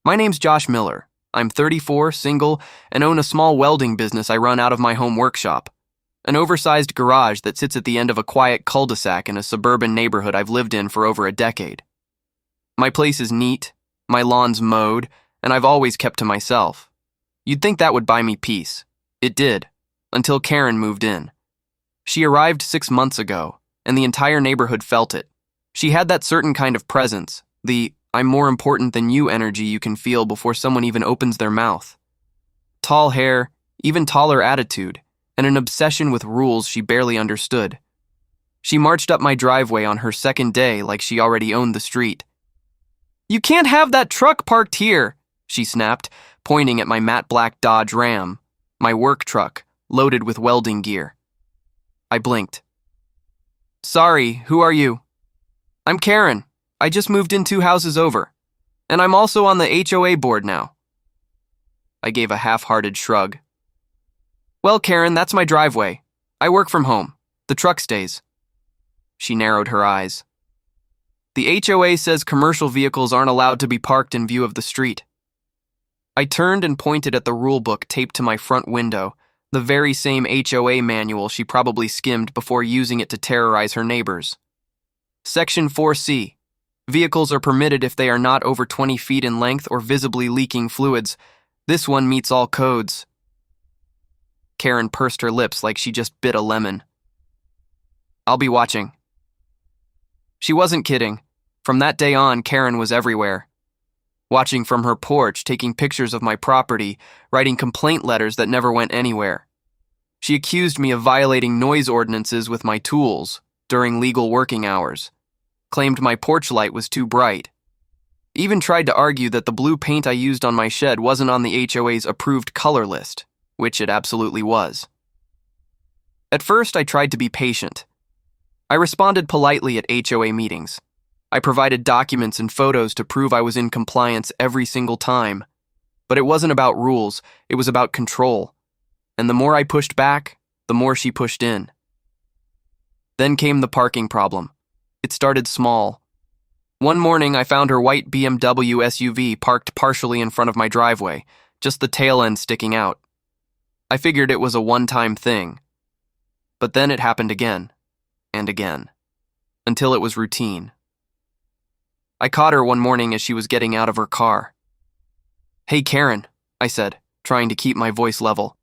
My name's Josh Miller. I'm 34, single, and own a small welding business I run out of my home workshop. An oversized garage that sits at the end of a quiet cul-de-sac in a suburban neighborhood I've lived in for over a decade. My place is neat, my lawn's mowed, and I've always kept to myself. You'd think that would buy me peace. It did, until Karen moved in. She arrived 6 months ago, and the entire neighborhood felt it. She had that certain kind of presence, the "I'm more important than you" energy you can feel before someone even opens their mouth. Tall hair, even taller attitude, and an obsession with rules she barely understood. She marched up my driveway on her second day like she already owned the street. "You can't have that truck parked here," she snapped, pointing at my matte black Dodge Ram, my work truck, loaded with welding gear. I blinked. "Sorry, who are you?" "I'm Karen. I just moved in 2 houses over. And I'm also on the HOA board now." I gave a half-hearted shrug. "Well, Karen, that's my driveway. I work from home. The truck stays." She narrowed her eyes. "The HOA says commercial vehicles aren't allowed to be parked in view of the street." I turned and pointed at the rule book taped to my front window, the very same HOA manual she probably skimmed before using it to terrorize her neighbors. Section 4C. Vehicles are permitted if they are not over 20 feet in length or visibly leaking fluids. This one meets all codes. Karen pursed her lips like she just bit a lemon. "I'll be watching." She wasn't kidding. From that day on, Karen was everywhere. Watching from her porch, taking pictures of my property, writing complaint letters that never went anywhere. She accused me of violating noise ordinances with my tools during legal working hours. Claimed my porch light was too bright. Even tried to argue that the blue paint I used on my shed wasn't on the HOA's approved color list, which it absolutely was. At first, I tried to be patient. I responded politely at HOA meetings. I provided documents and photos to prove I was in compliance every single time. But it wasn't about rules, it was about control. And the more I pushed back, the more she pushed in. Then came the parking problem. It started small. One morning, I found her white BMW SUV parked partially in front of my driveway, just the tail end sticking out. I figured it was a one-time thing. But then it happened again, and again, until it was routine. I caught her one morning as she was getting out of her car. "Hey, Karen," I said, trying to keep my voice level.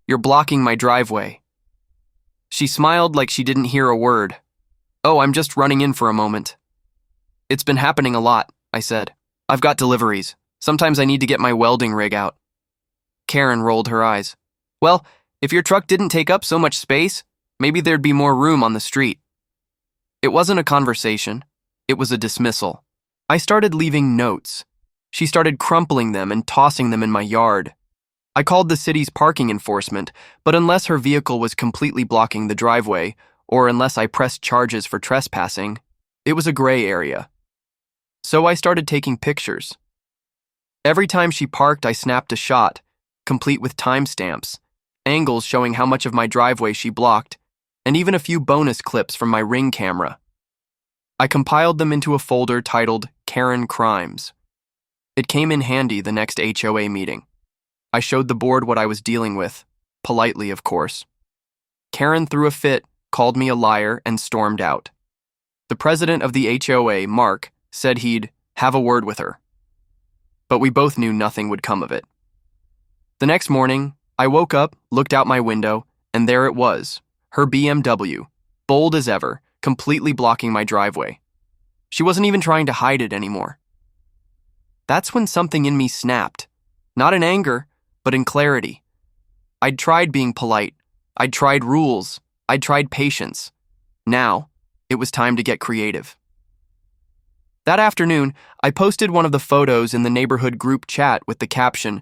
"You're blocking my driveway." She smiled like she didn't hear a word. "Oh, I'm just running in for a moment." "It's been happening a lot," I said. "I've got deliveries. Sometimes I need to get my welding rig out." Karen rolled her eyes. "Well, if your truck didn't take up so much space, maybe there'd be more room on the street." It wasn't a conversation. It was a dismissal. I started leaving notes. She started crumpling them and tossing them in my yard. I called the city's parking enforcement, but unless her vehicle was completely blocking the driveway, or unless I pressed charges for trespassing, it was a gray area. So I started taking pictures. Every time she parked, I snapped a shot, complete with timestamps, angles showing how much of my driveway she blocked, and even a few bonus clips from my Ring camera. I compiled them into a folder titled Karen Crimes. It came in handy the next HOA meeting. I showed the board what I was dealing with, politely, of course. Karen threw a fit, called me a liar, and stormed out. The president of the HOA, Mark, said he'd have a word with her. But we both knew nothing would come of it. The next morning, I woke up, looked out my window, and there it was, her BMW, bold as ever, completely blocking my driveway. She wasn't even trying to hide it anymore. That's when something in me snapped, not in anger, but in clarity. I'd tried being polite. I'd tried rules. I'd tried patience. Now, it was time to get creative. That afternoon, I posted one of the photos in the neighborhood group chat with the caption,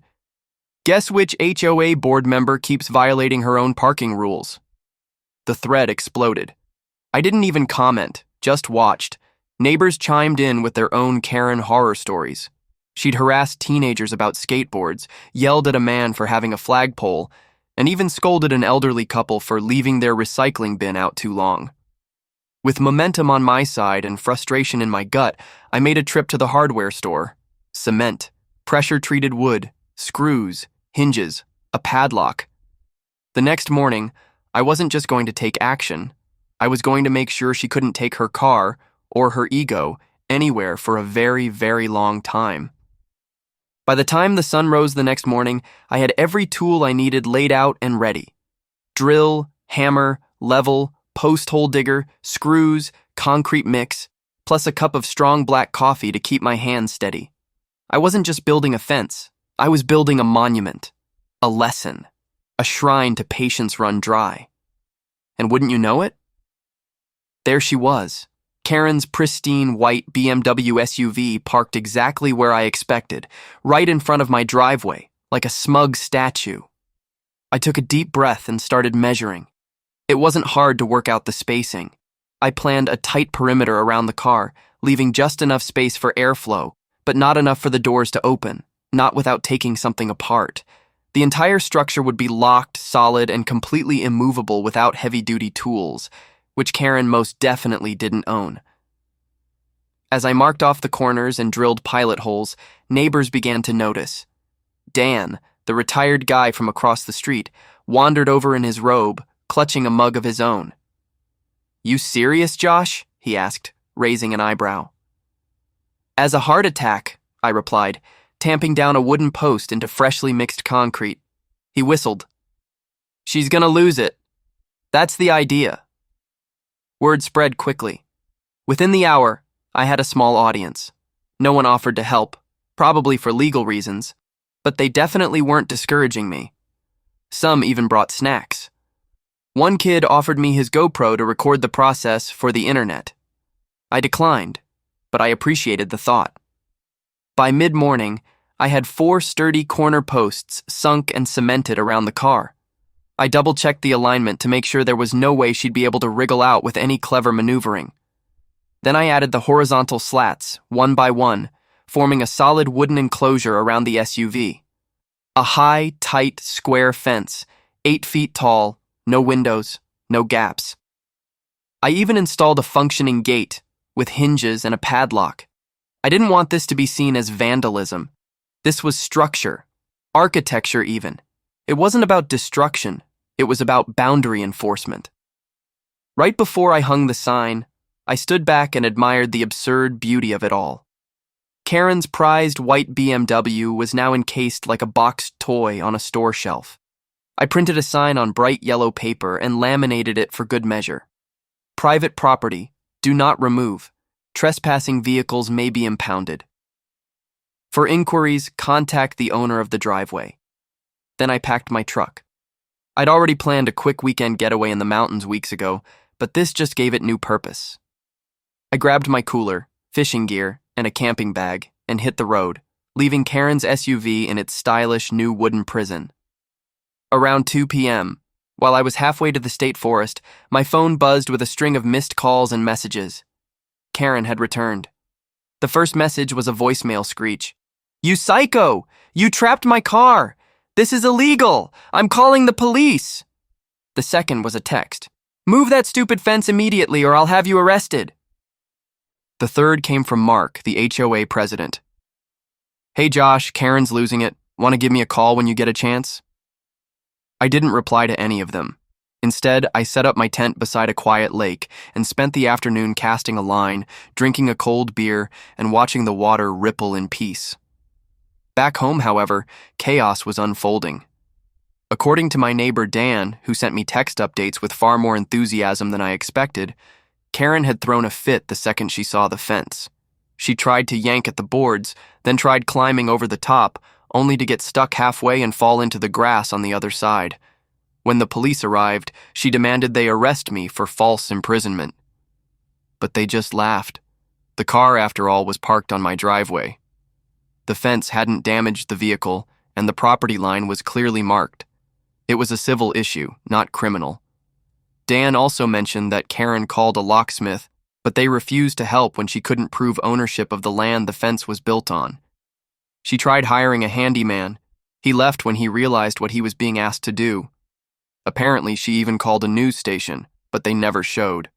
"Guess which HOA board member keeps violating her own parking rules?" The thread exploded. I didn't even comment, just watched. Neighbors chimed in with their own Karen horror stories. She'd harassed teenagers about skateboards, yelled at a man for having a flagpole, and even scolded an elderly couple for leaving their recycling bin out too long. With momentum on my side and frustration in my gut, I made a trip to the hardware store. Cement. pressure-treated wood, screws, hinges, a padlock. The next morning, I wasn't just going to take action. I was going to make sure she couldn't take her car or her ego anywhere for a very, very long time. By the time the sun rose the next morning, I had every tool I needed laid out and ready. Drill, hammer, level, post hole digger, screws, concrete mix, plus a cup of strong black coffee to keep my hands steady. I wasn't just building a fence. I was building a monument, a lesson, a shrine to patience run dry. And wouldn't you know it? There she was, Karen's pristine white BMW SUV parked exactly where I expected, right in front of my driveway, like a smug statue. I took a deep breath and started measuring. It wasn't hard to work out the spacing. I planned a tight perimeter around the car, leaving just enough space for airflow, but not enough for the doors to open, not without taking something apart. The entire structure would be locked, solid, and completely immovable without heavy-duty tools, which Karen most definitely didn't own. As I marked off the corners and drilled pilot holes, neighbors began to notice. Dan, the retired guy from across the street, wandered over in his robe, clutching a mug of his own. "You serious, Josh?" he asked, raising an eyebrow. "As a heart attack," I replied, tamping down a wooden post into freshly mixed concrete. He whistled. "She's gonna lose it. That's the idea." Word spread quickly. Within the hour, I had a small audience. No one offered to help, probably for legal reasons, but they definitely weren't discouraging me. Some even brought snacks. One kid offered me his GoPro to record the process for the internet. I declined, but I appreciated the thought. By mid-morning, I had 4 sturdy corner posts sunk and cemented around the car. I double-checked the alignment to make sure there was no way she'd be able to wriggle out with any clever maneuvering. Then I added the horizontal slats, one by one, forming a solid wooden enclosure around the SUV. A high, tight, square fence, 8 feet tall, no windows, no gaps. I even installed a functioning gate with hinges and a padlock. I didn't want this to be seen as vandalism. This was structure, architecture even. It wasn't about destruction, it was about boundary enforcement. Right before I hung the sign, I stood back and admired the absurd beauty of it all. Karen's prized white BMW was now encased like a boxed toy on a store shelf. I printed a sign on bright yellow paper and laminated it for good measure. Private property, do not remove. Trespassing vehicles may be impounded. For inquiries, contact the owner of the driveway. Then I packed my truck. I'd already planned a quick weekend getaway in the mountains weeks ago, but this just gave it new purpose. I grabbed my cooler, fishing gear, and a camping bag and hit the road, leaving Karen's SUV in its stylish new wooden prison. Around 2 p.m., while I was halfway to the state forest, my phone buzzed with a string of missed calls and messages. Karen had returned. The first message was a voicemail screech. "You psycho! You trapped my car! This is illegal! I'm calling the police!" The second was a text. "Move that stupid fence immediately or I'll have you arrested." The third came from Mark, the HOA president. "Hey Josh, Karen's losing it. Want to give me a call when you get a chance?" I didn't reply to any of them. Instead, I set up my tent beside a quiet lake and spent the afternoon casting a line, drinking a cold beer, and watching the water ripple in peace. Back home, however, chaos was unfolding. According to my neighbor Dan, who sent me text updates with far more enthusiasm than I expected, Karen had thrown a fit the second she saw the fence. She tried to yank at the boards, then tried climbing over the top, only to get stuck halfway and fall into the grass on the other side. When the police arrived, she demanded they arrest me for false imprisonment. But they just laughed. The car, after all, was parked on my driveway. The fence hadn't damaged the vehicle, and the property line was clearly marked. It was a civil issue, not criminal. Dan also mentioned that Karen called a locksmith, but they refused to help when she couldn't prove ownership of the land the fence was built on. She tried hiring a handyman. He left when he realized what he was being asked to do. Apparently, she even called a news station, but they never showed.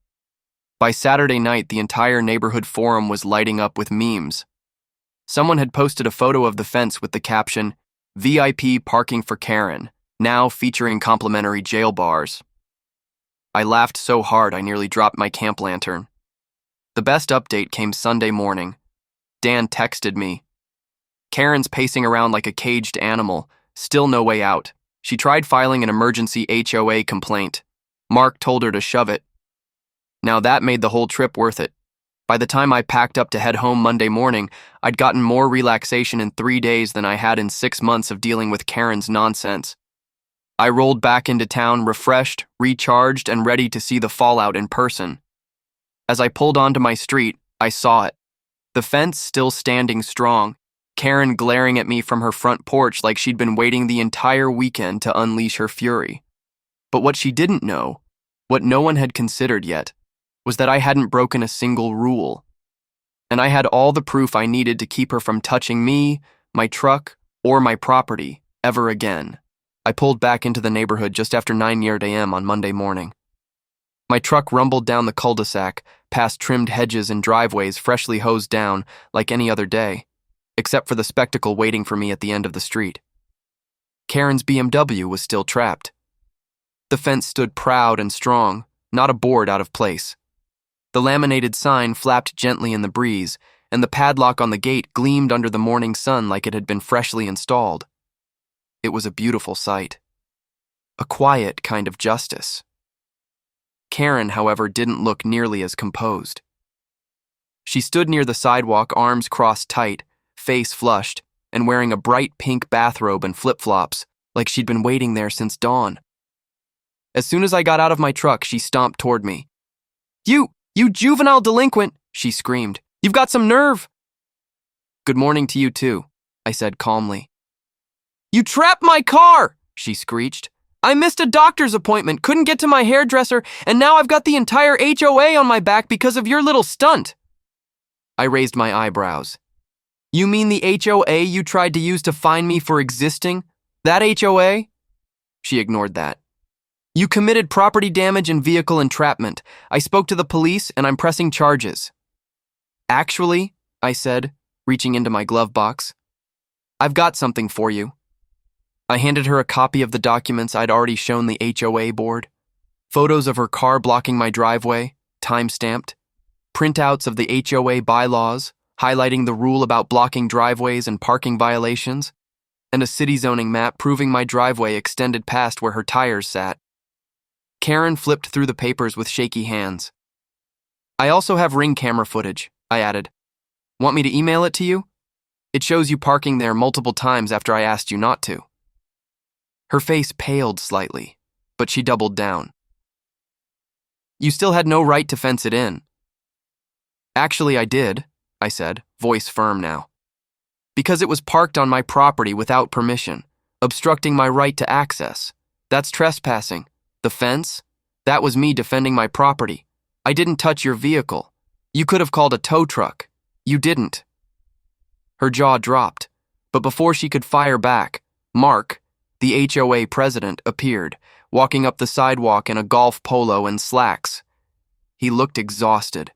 By Saturday night, the entire neighborhood forum was lighting up with memes. Someone had posted a photo of the fence with the caption, "VIP parking for Karen, now featuring complimentary jail bars." I laughed so hard I nearly dropped my camp lantern. The best update came Sunday morning. Dan texted me. "Karen's pacing around like a caged animal, still no way out. She tried filing an emergency HOA complaint. Mark told her to shove it." Now that made the whole trip worth it. By the time I packed up to head home Monday morning, I'd gotten more relaxation in 3 days than I had in 6 months of dealing with Karen's nonsense. I rolled back into town refreshed, recharged, and ready to see the fallout in person. As I pulled onto my street, I saw it. The fence still standing strong, Karen glaring at me from her front porch like she'd been waiting the entire weekend to unleash her fury. But what she didn't know, what no one had considered yet, was that I hadn't broken a single rule. And I had all the proof I needed to keep her from touching me, my truck, or my property ever again. I pulled back into the neighborhood just after 9 a.m. on Monday morning. My truck rumbled down the cul-de-sac, past trimmed hedges and driveways freshly hosed down like any other day, except for the spectacle waiting for me at the end of the street. Karen's BMW was still trapped. The fence stood proud and strong, not a board out of place. The laminated sign flapped gently in the breeze, and the padlock on the gate gleamed under the morning sun like it had been freshly installed. It was a beautiful sight. A quiet kind of justice. Karen, however, didn't look nearly as composed. She stood near the sidewalk, arms crossed tight, face flushed, and wearing a bright pink bathrobe and flip-flops, like she'd been waiting there since dawn. As soon as I got out of my truck, she stomped toward me. You juvenile delinquent," she screamed. "You've got some nerve." "Good morning to you too," I said calmly. "You trapped my car," she screeched. "I missed a doctor's appointment, couldn't get to my hairdresser, and now I've got the entire HOA on my back because of your little stunt." I raised my eyebrows. "You mean the HOA you tried to use to fine me for existing? That HOA?" She ignored that. "You committed property damage and vehicle entrapment. I spoke to the police and I'm pressing charges." "Actually," I said, reaching into my glove box, "I've got something for you." I handed her a copy of the documents I'd already shown the HOA board. Photos of her car blocking my driveway, time-stamped. Printouts of the HOA bylaws, highlighting the rule about blocking driveways and parking violations. And a city zoning map proving my driveway extended past where her tires sat. Karen flipped through the papers with shaky hands. "I also have ring camera footage," I added. "Want me to email it to you? It shows you parking there multiple times after I asked you not to." Her face paled slightly, but she doubled down. "You still had no right to fence it in." "Actually, I did," I said, voice firm now. "Because it was parked on my property without permission, obstructing my right to access. That's trespassing. The fence? That was me defending my property. I didn't touch your vehicle. You could have called a tow truck. You didn't." Her jaw dropped, but before she could fire back, Mark, the HOA president, appeared, walking up the sidewalk in a golf polo and slacks. He looked exhausted.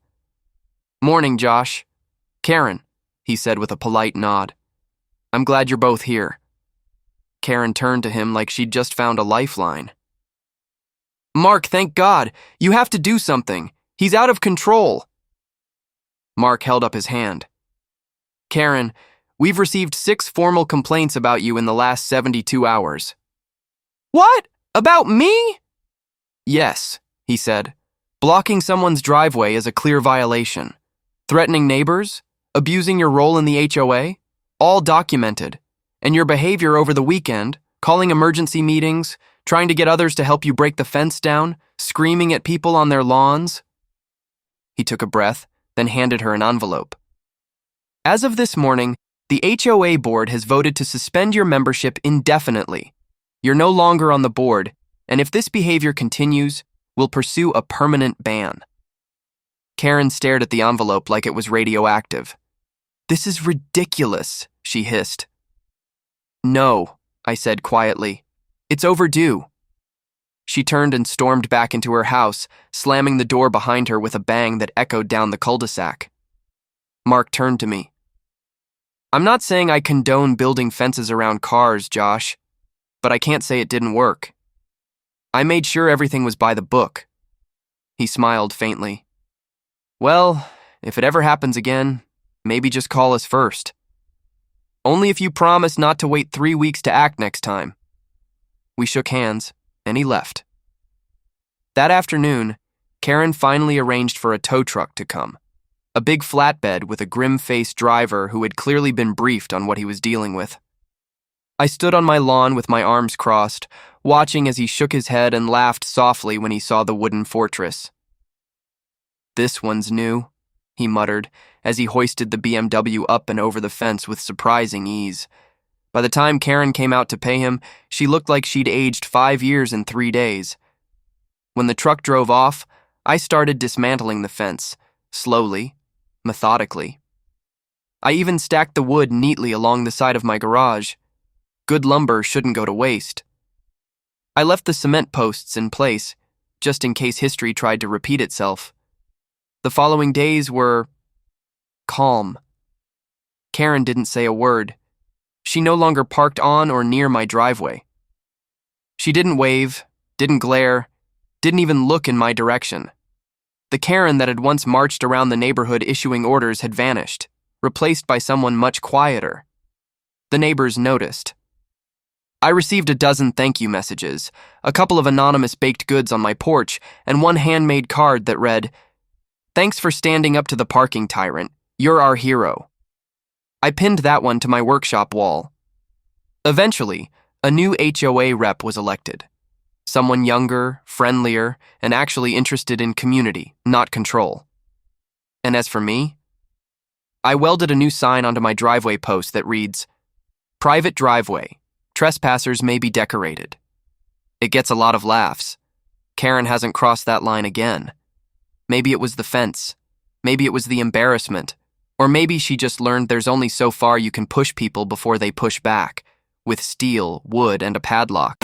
"Morning, Josh." "Karen," he said with a polite nod. "I'm glad you're both here." Karen turned to him like she'd just found a lifeline. "Mark, thank God. You have to do something. He's out of control." Mark held up his hand. "Karen, we've received 6 formal complaints about you in the last 72 hours. "What? About me?" "Yes," he said. "Blocking someone's driveway is a clear violation. Threatening neighbors, abusing your role in the HOA, all documented. And your behavior over the weekend, calling emergency meetings, trying to get others to help you break the fence down, screaming at people on their lawns." He took a breath, then handed her an envelope. "As of this morning, the HOA board has voted to suspend your membership indefinitely. You're no longer on the board, and if this behavior continues, we'll pursue a permanent ban." Karen stared at the envelope like it was radioactive. "This is ridiculous," she hissed. "No," I said quietly. "It's overdue." She turned and stormed back into her house, slamming the door behind her with a bang that echoed down the cul-de-sac. Mark turned to me. I'm not saying I condone building fences around cars, Josh, but I can't say it didn't work. I made sure everything was by the book. He smiled faintly. Well, if it ever happens again, maybe just call us first. Only if you promise not to wait 3 weeks to act next time. We shook hands, and he left. That afternoon, Karen finally arranged for a tow truck to come. A big flatbed with a grim-faced driver who had clearly been briefed on what he was dealing with. I stood on my lawn with my arms crossed, watching as he shook his head and laughed softly when he saw the wooden fortress. "This one's new," he muttered, as he hoisted the BMW up and over the fence with surprising ease. By the time Karen came out to pay him, she looked like she'd aged 5 years in 3 days. When the truck drove off, I started dismantling the fence, slowly, methodically. I even stacked the wood neatly along the side of my garage. Good lumber shouldn't go to waste. I left the cement posts in place, just in case history tried to repeat itself. The following days were calm. Karen didn't say a word. She no longer parked on or near my driveway. She didn't wave, didn't glare, didn't even look in my direction. The Karen that had once marched around the neighborhood issuing orders had vanished, replaced by someone much quieter. The neighbors noticed. I received a dozen thank you messages, a couple of anonymous baked goods on my porch, and one handmade card that read, "Thanks for standing up to the parking tyrant. You're our hero." I pinned that one to my workshop wall. Eventually, a new HOA rep was elected. Someone younger, friendlier, and actually interested in community, not control. And as for me, I welded a new sign onto my driveway post that reads, "Private driveway. Trespassers may be decorated." It gets a lot of laughs. Karen hasn't crossed that line again. Maybe it was the fence. Maybe it was the embarrassment. Or maybe she just learned there's only so far you can push people before they push back, with steel, wood, and a padlock.